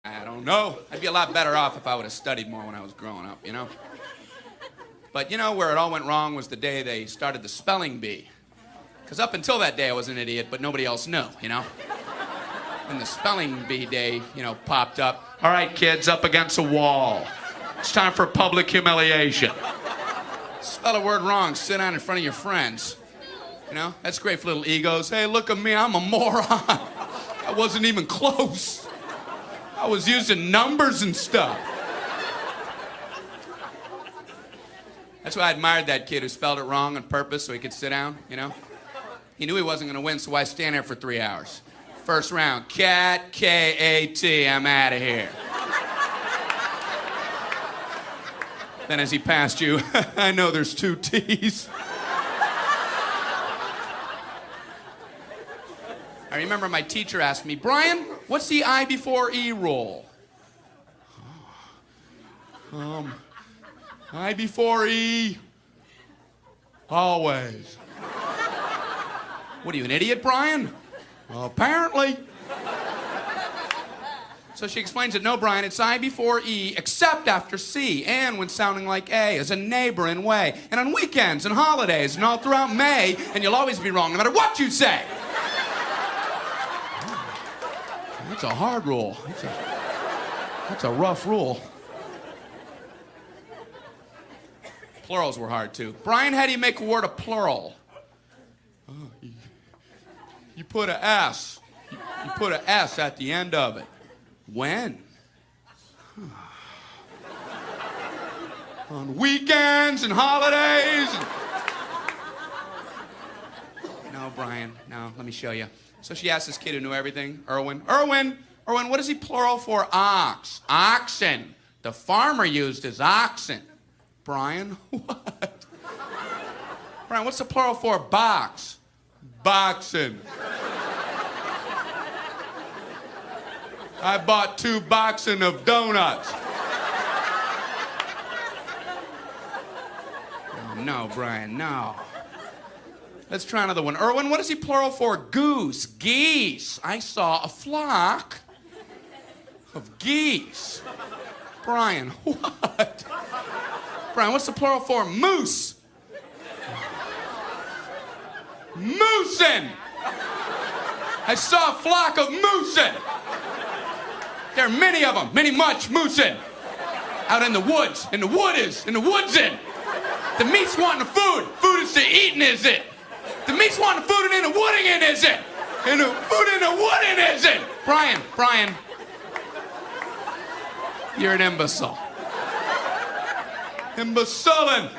I don't know. I'd be a lot better off if I would have studied more when I was growing up, you know? But you know where it all went wrong was the day they started the spelling bee. Because up until that day I was an idiot, but nobody else knew, you know? When the spelling bee day, popped up. All right, kids, up against a wall. It's time for public humiliation. Spell a word wrong, sit down in front of your friends. You know, that's great for little egos. Hey, look at me, I'm a moron. I wasn't even close. I was using numbers and stuff. That's why I admired that kid who spelled it wrong on purpose so he could sit down, you know? He knew he wasn't going to win, so why stand there for 3 hours? First round, cat, K-A-T, I'm out of here. Then as he passed you, I know there's 2 T's. I remember my teacher asked me, Brian, what's the I before E rule? I before E, always. What are you, an idiot, Brian? Well, apparently. So she explains it, no, Brian, it's I before E, except after C, and when sounding like A, as a neighbor in way, and on weekends and holidays, and all throughout May, and you'll always be wrong, no matter what you say. That's a hard rule. That's a rough rule. Plurals were hard, too. Brian, how do you make a word a plural? You put an S. You put an S at the end of it. When? On weekends and holidays. No, Brian, no, let me show you. So she asked this kid who knew everything, Erwin, what is he plural for? Ox. Oxen. The farmer used his oxen. Brian, what? Brian, what's the plural for box? Boxen. I bought 2 boxen of donuts. Oh, no, Brian, no. Let's try another one. Erwin, what is he plural for? Goose. Geese. I saw a flock of geese. Brian, what? Brian, what's the plural for? Moose. Moosin. I saw a flock of moosin. There are many of them, much moosin. Out in the woods, in the woodsin. The meat's wanting the food. Food is to eating, is it? The meat's wanting the food and in the wooding in, is it? And the food in the wooding, is it? Brian. You're an imbecile. Imbecilin'.